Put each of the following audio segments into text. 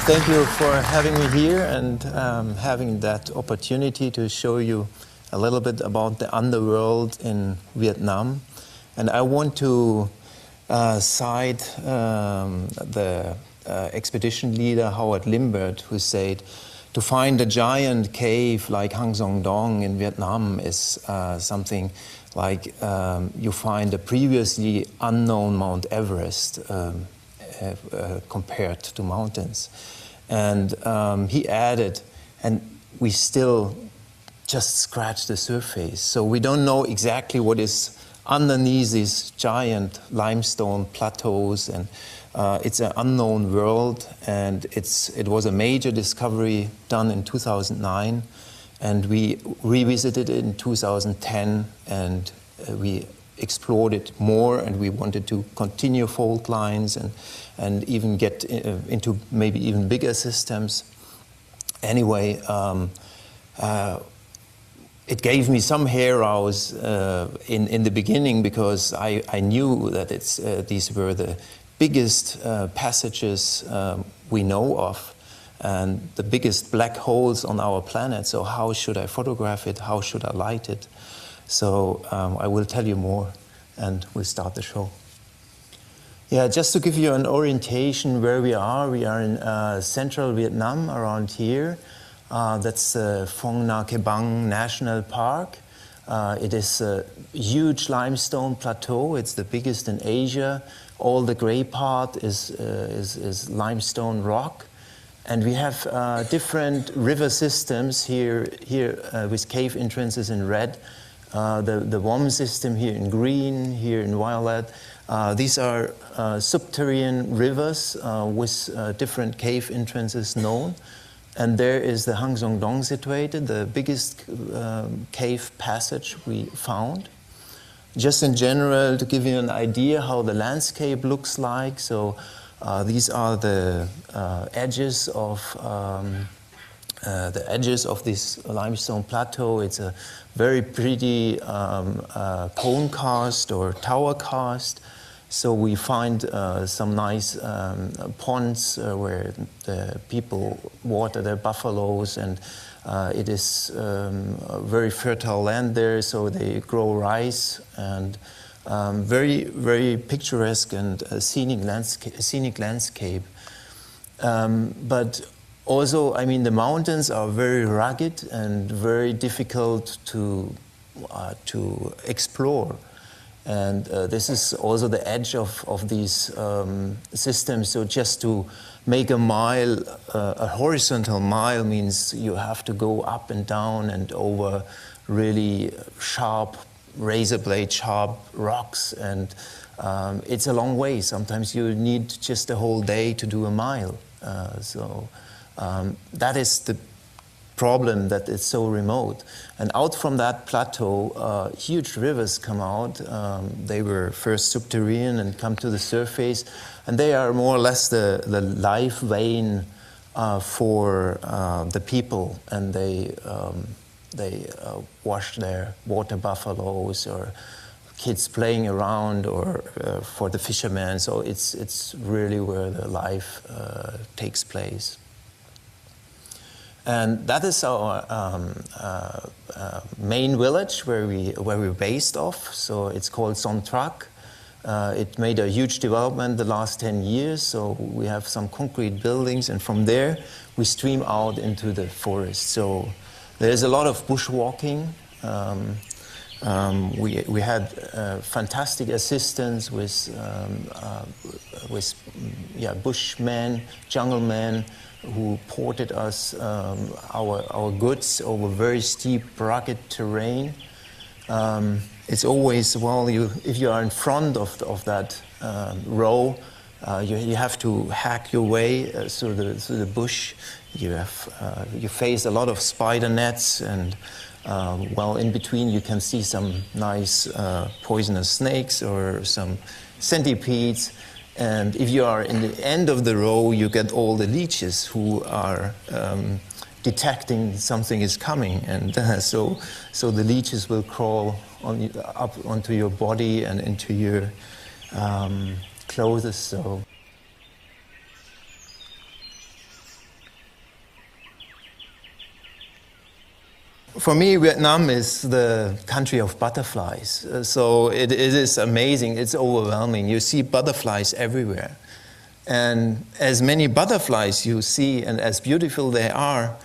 Thank you for having me here and having that opportunity to show you a little bit about the underworld in Vietnam. And I want to cite the expedition leader Howard Limbert, who said, to find a giant cave like Hang Son Doong in Vietnam is something like you find a previously unknown Mount Everest compared to mountains. And he added, and we still just scratch the surface. So we don't know exactly what is underneath these giant limestone plateaus, and it's an unknown world, and it was a major discovery done in 2009, and we revisited it in 2010, and we explored it more, and we wanted to continue fault lines and even get into maybe even bigger systems. Anyway, it gave me some hairs in the beginning, because I knew that these were the biggest passages we know of, and the biggest black holes on our planet. So how should I photograph it? How should I light it? So I will tell you more, and we'll start the show. Yeah, just to give you an orientation where we are in central Vietnam, around here. That's the Phong Nha Ke Bang National Park. It is a huge limestone plateau. It's the biggest in Asia. All the gray part is limestone rock. And we have different river systems here with cave entrances in red. The Wom system here in green, here in violet. These are subterranean rivers with different cave entrances known. And there is the Hang Son Doong situated, the biggest cave passage we found. Just in general, to give you an idea how the landscape looks like, so these are the edges of this limestone plateau. It's a very pretty cone cast or tower cast. So we find some nice ponds where the people water their buffaloes, and it is very fertile land there, so they grow rice, and very, very picturesque and scenic landscape. But also, I mean, the mountains are very rugged and very difficult to explore. And this is also the edge of these systems. So just to make a mile, a horizontal mile, means you have to go up and down and over really sharp, razor blade sharp rocks. And it's a long way. Sometimes you need just a whole day to do a mile. So that is the problem, that it's so remote. And out from that plateau, huge rivers come out. They were first subterranean and come to the surface, and they are more or less the life vein for the people, and they wash their water buffaloes or kids playing around, or for the fishermen. So it's really where the life takes place. And that is our main village where we're based off. So it's called Son Trac. It made a huge development the last 10 years. So we have some concrete buildings, and from there we stream out into the forest. So there's a lot of bushwalking. We had fantastic assistance with bushmen, jungle men, who ported us our goods over very steep, rugged terrain. It's always, well, if you are in front of that row, you have to hack your way through the bush. You face a lot of spider nets, and well, in between you can see some nice poisonous snakes or some centipedes. And if you are in the end of the row, you get all the leeches who are detecting something is coming, and so the leeches will crawl up onto your body and into your clothes. So For me, Vietnam is the country of butterflies. So it is amazing. It's overwhelming. You see butterflies everywhere. And as many butterflies you see, and as beautiful they are,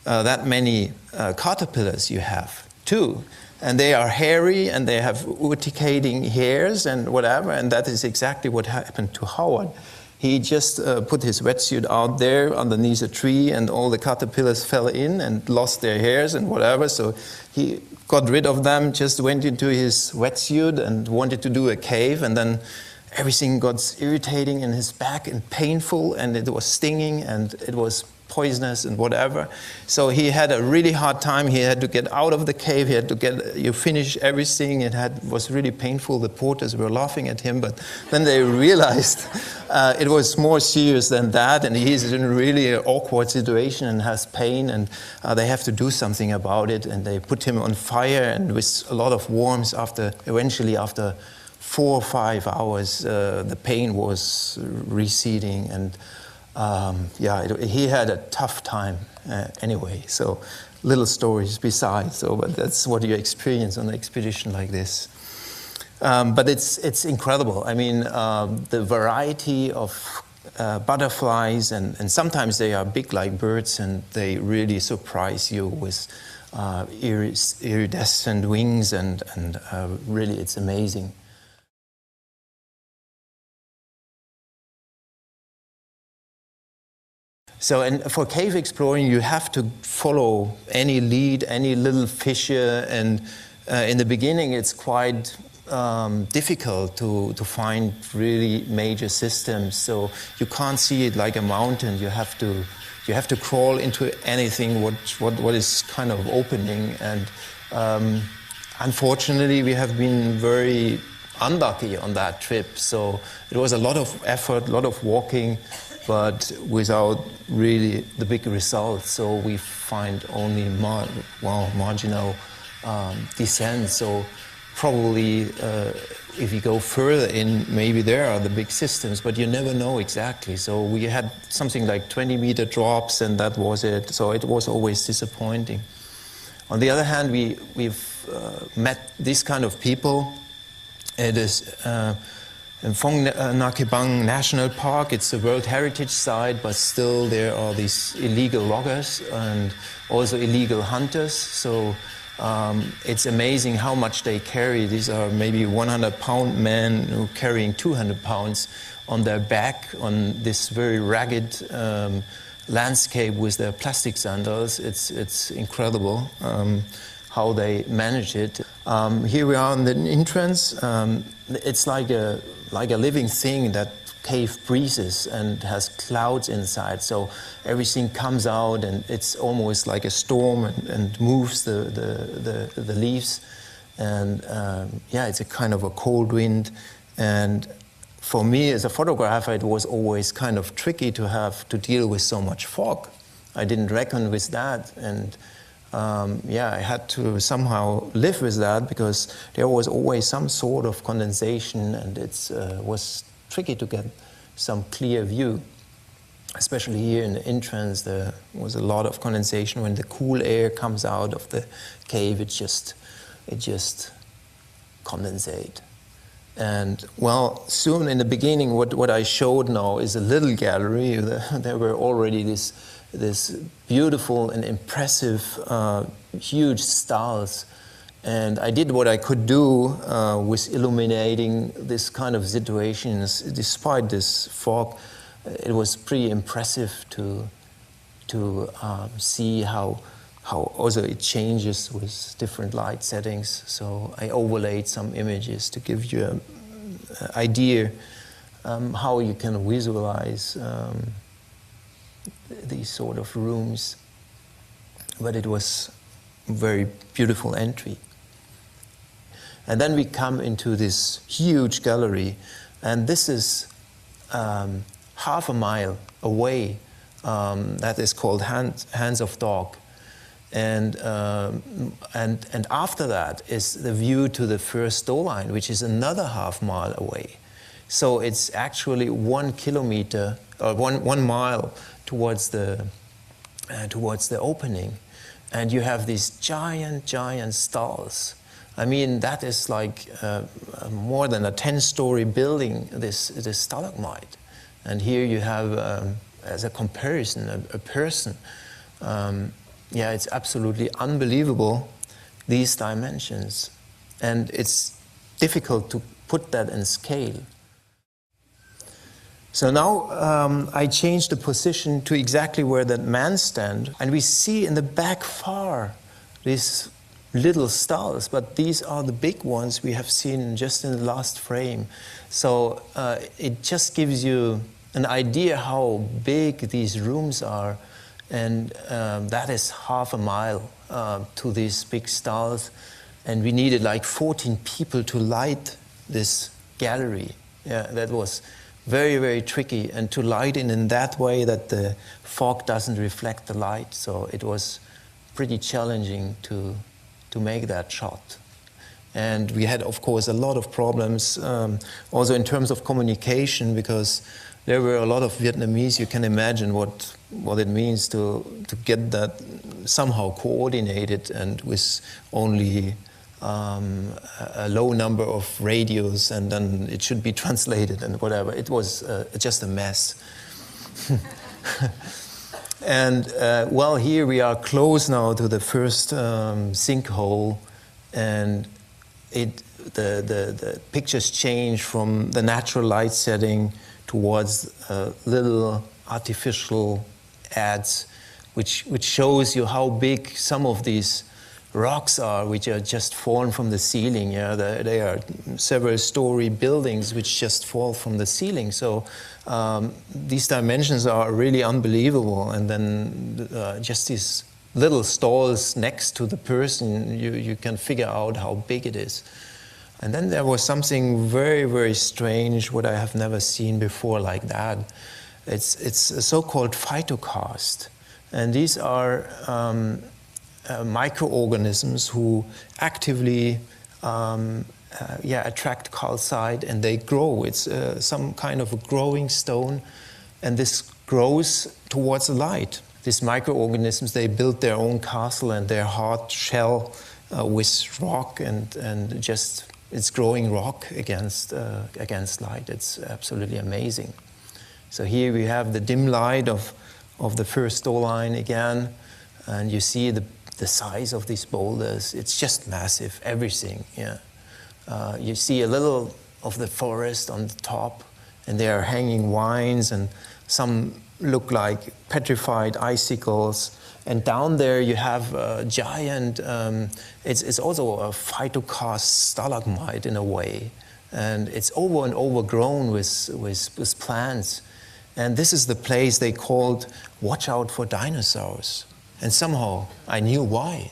that many caterpillars you have too. And they are hairy, and they have urticating hairs and whatever, and that is exactly what happened to Howard. He just put his wetsuit out there underneath a tree, and all the caterpillars fell in and lost their hairs and whatever. So he got rid of them, just went into his wetsuit and wanted to do a cave, and then everything got irritating in his back and painful, and it was stinging, and it was poisonous and whatever. So he had a really hard time. He had to get out of the cave. He had to finish everything. It was really painful. The porters were laughing at him, but then they realized it was more serious than that, and he's in a really awkward situation and has pain, and they have to do something about it, and they put him on fire, and with a lot of warmth, eventually after 4 or 5 hours, the pain was receding, and he had a tough time anyway. So little stories besides. But that's what you experience on an expedition like this. But it's incredible. I mean, the variety of butterflies, and sometimes they are big like birds, and they really surprise you with iridescent wings, and really it's amazing. So, and for cave exploring, you have to follow any lead, any little fissure, and in the beginning, it's quite difficult to find really major systems. So you can't see it like a mountain. You have to crawl into anything what is kind of opening. And unfortunately, we have been very unlucky on that trip. So it was a lot of effort, a lot of walking, but without really the big results. So we find only marginal descent. So probably if you go further in, maybe there are the big systems, but you never know exactly. So we had something like 20-meter drops, and that was it. So it was always disappointing. On the other hand, we've met this kind of people. It is in Phong Nha Bang National Park. It's a World Heritage Site, but still there are these illegal loggers and also illegal hunters. So it's amazing how much they carry. These are maybe 100-pound men who carrying 200 pounds on their back on this very ragged landscape with their plastic sandals. It's incredible how they manage it. Here we are in the entrance. It's like a living thing. That cave breathes and has clouds inside, so everything comes out, and it's almost like a storm, and moves the leaves, and it's a kind of a cold wind. And for me as a photographer, it was always kind of tricky to have to deal with so much fog. I didn't reckon with that, and I had to somehow live with that, because there was always some sort of condensation, and it was tricky to get some clear view. Especially here in the entrance, there was a lot of condensation. When the cool air comes out of the cave, it just condensate. And well, soon in the beginning, what I showed now is a little gallery. There were already this beautiful and impressive, huge stars. And I did what I could do with illuminating this kind of situations. Despite this fog, it was pretty impressive to see how also it changes with different light settings. So I overlaid some images to give you an idea how you can visualize these sort of rooms. But it was a very beautiful entry. And then we come into this huge gallery, and this is half a mile away. That is called Hands of Dog. And after that is the view to the first tow line, which is another half mile away. So it's actually 1 kilometer or one mile towards the opening. and you have these giant stalls. I mean, that is like more than a 10-story building, this stalagmite. And here you have, as a comparison, a person. Yeah, it's absolutely unbelievable, these dimensions. And it's difficult to put that in scale. So now I changed the position to exactly where that man stands, and we see in the back far these little stars, but these are the big ones we have seen just in the last frame. So it just gives you an idea how big these rooms are, and that is half a mile to these big stars, and we needed like 14 people to light this gallery. Yeah, that was very tricky, and to light it in that way that the fog doesn't reflect the light. So it was pretty challenging to make that shot. And we had, of course, a lot of problems also in terms of communication, because there were a lot of Vietnamese. You can imagine what it means to get that somehow coordinated, and with only a low number of radios, and then it should be translated and whatever. It was just a mess. And well, here we are close now to the first sinkhole, and the pictures change from the natural light setting towards little artificial ads, which shows you how big some of these rocks are, which are just fallen from the ceiling. Yeah, they are several-story buildings which just fall from the ceiling. So these dimensions are really unbelievable. And then just these little stalls next to the person, you can figure out how big it is. And then there was something very strange, what I have never seen before like that. It's a so-called phytokarst, and these are microorganisms who actively attract calcite, and they grow. It's some kind of a growing stone, and this grows towards the light. These microorganisms, they build their own castle and their hard shell with rock, and just it's growing rock against light. It's absolutely amazing. So here we have the dim light of the first stall line again, and you see the size of these boulders. It's just massive, everything. Yeah, you see a little of the forest on the top, and there are hanging vines, and some look like petrified icicles. And down there you have a giant, it's also a phytokarst stalagmite in a way, and it's over and overgrown with plants. And this is the place they called "Watch out for dinosaurs." And somehow I knew why.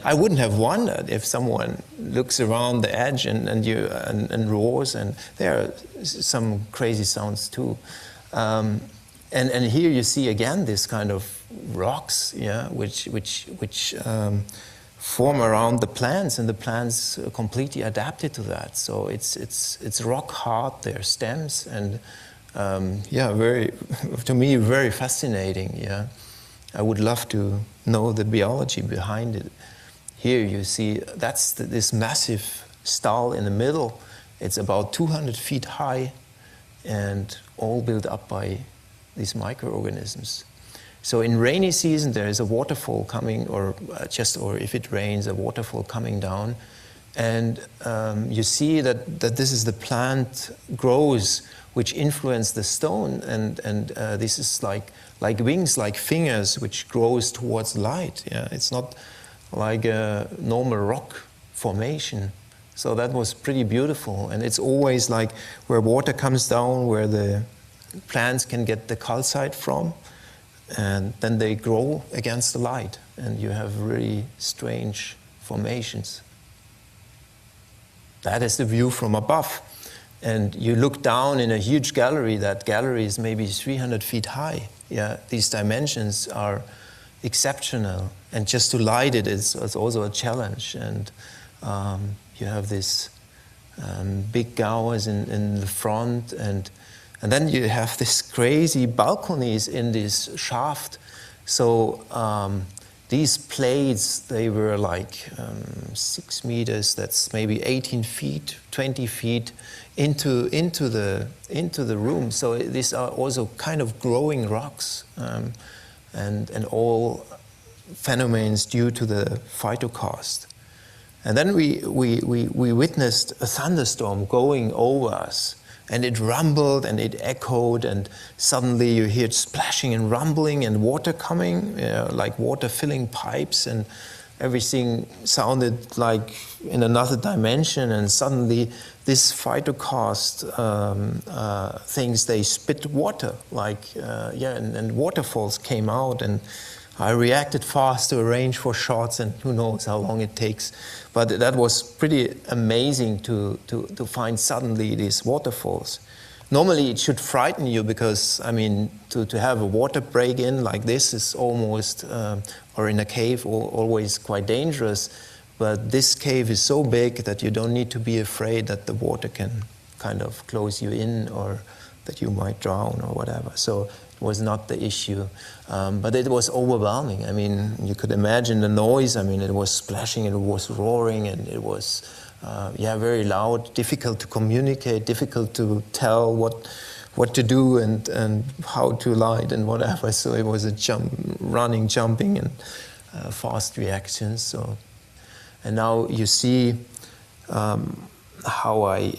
I wouldn't have wondered if someone looks around the edge and roars, and there are some crazy sounds too. And here you see again this kind of rocks, yeah, which form around the plants, and the plants are completely adapted to that. So it's rock hard, their stems, and to me very fascinating. Yeah. I would love to know the biology behind it. Here you see this massive stall in the middle. It's about 200 feet high, and all built up by these microorganisms. So in rainy season there is a waterfall coming, or if it rains, a waterfall coming down, and you see that this is the plant grows, which influence the stone, and this is like wings, like fingers, which grows towards light. Yeah, it's not like a normal rock formation. So that was pretty beautiful, and it's always like where water comes down, where the plants can get the calcite from, and then they grow against the light, and you have really strange formations. That is the view from above. And you look down in a huge gallery. That gallery is maybe 300 feet high. Yeah, these dimensions are exceptional. And just to light it is also a challenge. And you have this big gowers in the front, and then you have this crazy balconies in this shaft. So these plates, they were like 6 meters, that's maybe 18 feet, 20 feet into the room. So these are also kind of growing rocks, and all phenomena due to the phytokarst. And then we witnessed a thunderstorm going over us. And it rumbled and it echoed, and suddenly you hear splashing and rumbling and water coming, like water filling pipes, and everything sounded like in another dimension. And suddenly this phytokarst things, they spit water, like, and waterfalls came out, and I reacted fast to arrange for shots, and who knows how long it takes. But that was pretty amazing to find suddenly these waterfalls. Normally it should frighten you because, I mean, to have a water break in like this is almost, or in a cave, always quite dangerous. But this cave is so big that you don't need to be afraid that the water can kind of close you in or that you might drown or whatever. So it was not the issue. But it was overwhelming. I mean, you could imagine the noise. I mean, it was splashing, and it was roaring, and it was, very loud, difficult to communicate, difficult to tell what to do and how to light and whatever. So it was a running, jumping, and fast reactions. So, and now you see how I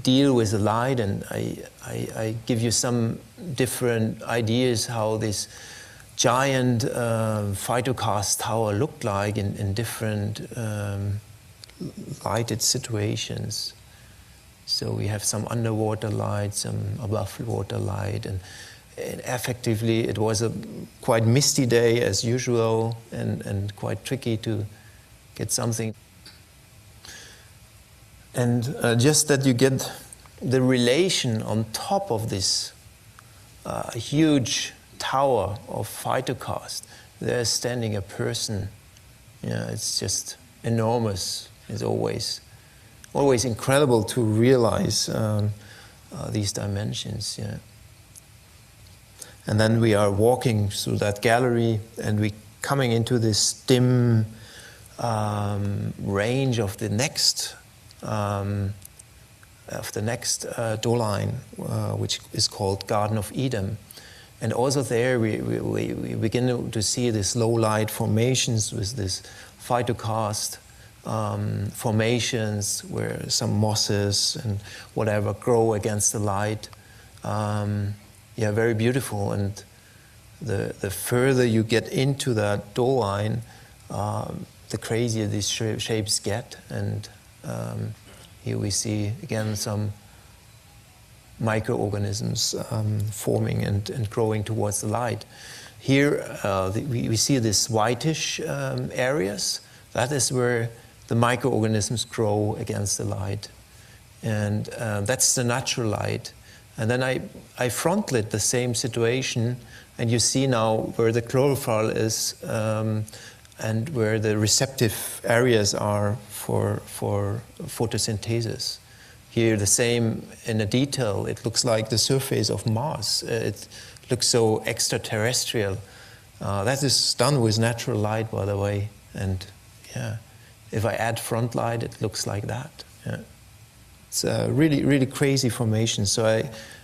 deal with the light, and I give you some different ideas how this giant phytokarst tower looked like in different lighted situations. So we have some underwater light, some above water light, and effectively it was a quite misty day as usual, and quite tricky to get something. And just that you get the relation on top of this huge tower of phytokarst. There's standing a person. Yeah, it's just enormous. It's always incredible to realize these dimensions. Yeah. And then we are walking through that gallery, and we coming into this dim range of the next Doong, which is called Garden of Eden. And also there we begin to see these low light formations with this phytokarst formations where some mosses and whatever grow against the light. Very beautiful. And the further you get into that Doong, the crazier these shapes get. And here we see again some microorganisms forming and growing towards the light. Here we see these whitish areas. That is where the microorganisms grow against the light. And that's the natural light. And then I front lit the same situation, and you see now where the chlorophyll is and where the receptive areas are for photosynthesis. Here the same in a detail. It looks like the surface of Mars. It looks so extraterrestrial. That is done with natural light, by the way. And yeah, if I add front light, it looks like that. Yeah. It's a really, really crazy formation. So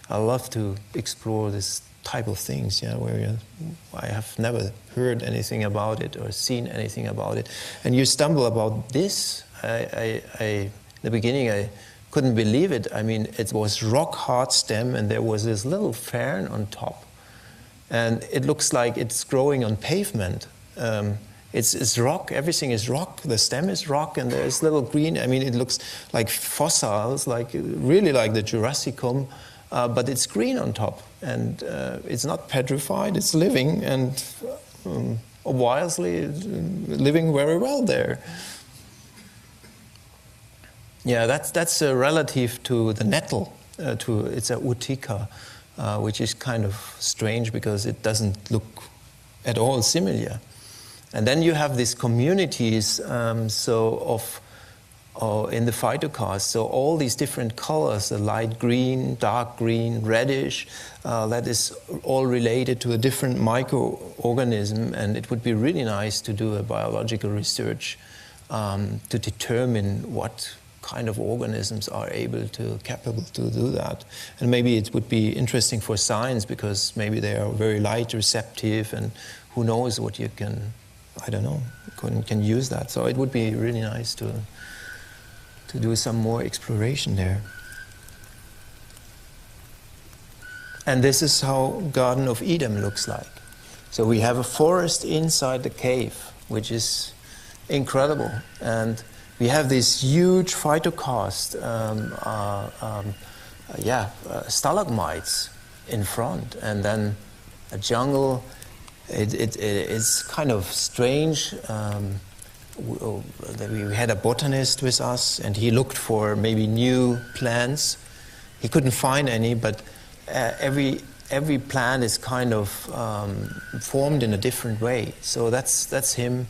I love to explore this type of things, where I have never heard anything about it or seen anything about it. And you stumble about this. In the beginning, I couldn't believe it. I mean, it was rock hard stem, and there was this little fern on top. And it looks like it's growing on pavement. It's rock, everything is rock, the stem is rock, and there's little green, I mean, it looks like fossils, really like the Jurassicum, but it's green on top. And it's not petrified, it's living, and wisely living very well there. Yeah, that's relative to the nettle. It's a Utica, which is kind of strange because it doesn't look at all similar. And then you have these communities of or in the phytocasts. So all these different colors, the light green, dark green, reddish, that is all related to a different microorganism, and it would be really nice to do a biological research to determine what kind of organisms are capable to do that. And maybe it would be interesting for science, because maybe they are very light receptive, and who knows what you can, I don't know, can use that. So it would be really nice to do some more exploration there. And this is how Garden of Eden looks like. So we have a forest inside the cave, which is incredible. And we have this huge phytocast, stalagmites in front, and then a jungle. It's kind of strange. We had a botanist with us, and he looked for maybe new plants. He couldn't find any, but every plant is kind of formed in a different way. So that's him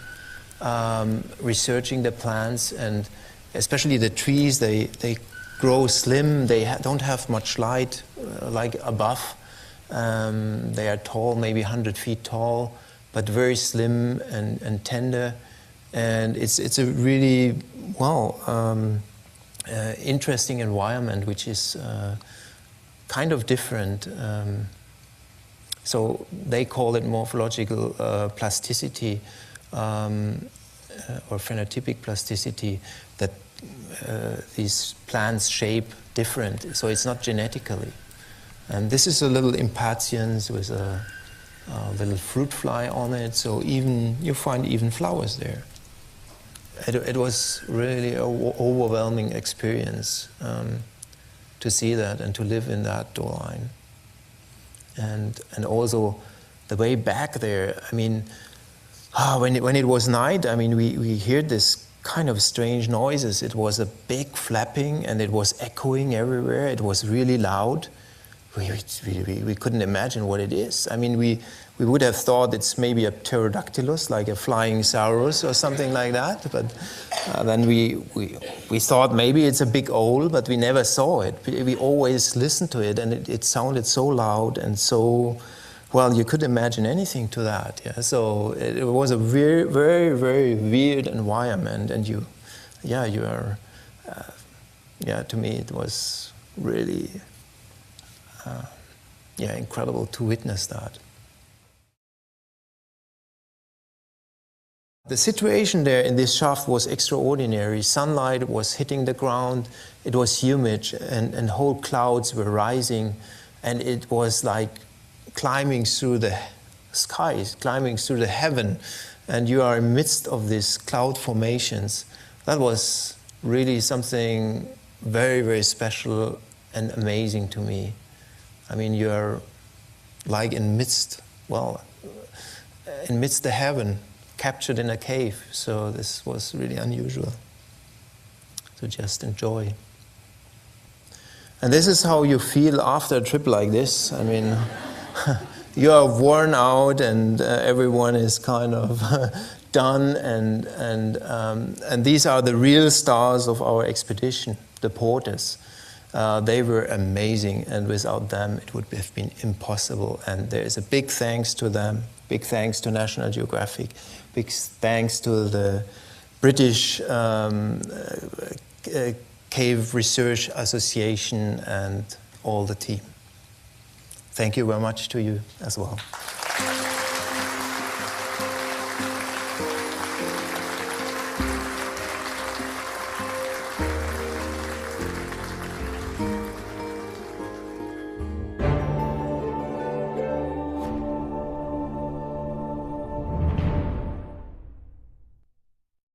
researching the plants, and especially the trees. They grow slim. They don't have much light like above. They are tall, maybe 100 feet tall, but very slim and tender. And it's a really, interesting environment, which is kind of different. So they call it morphological plasticity, or phenotypic plasticity, that these plants shape different. So it's not genetically. And this is a little impatiens with a little fruit fly on it. So you find even flowers there. It was really an overwhelming experience to see that and to live in that door line. And also the way back there, I mean, when it was night, I mean, we heard this kind of strange noises. It was a big flapping, and it was echoing everywhere. It was really loud. We couldn't imagine what it is. I mean, we would have thought it's maybe a pterodactylus, like a flying saurus or something like that. But then we thought maybe it's a big owl, but we never saw it. We always listened to it, and it sounded so loud and so, well, you could imagine anything to that. Yeah? So it was a very, very, very weird environment, and to me it was really incredible to witness that. The situation there in this shaft was extraordinary. Sunlight was hitting the ground, it was humid, and whole clouds were rising, and it was like climbing through the skies, climbing through the heaven, and you are in the midst of these cloud formations. That was really something very, very special and amazing to me. I mean, you're like in midst the heaven, captured in a cave. So this was really unusual to just enjoy. And this is how you feel after a trip like this. I mean, you are worn out, and everyone is kind of done, and these are the real stars of our expedition, the porters. They were amazing, and without them it would have been impossible. And there is a big thanks to them, big thanks to National Geographic, big thanks to the British Cave Research Association and all the team. Thank you very much to you as well.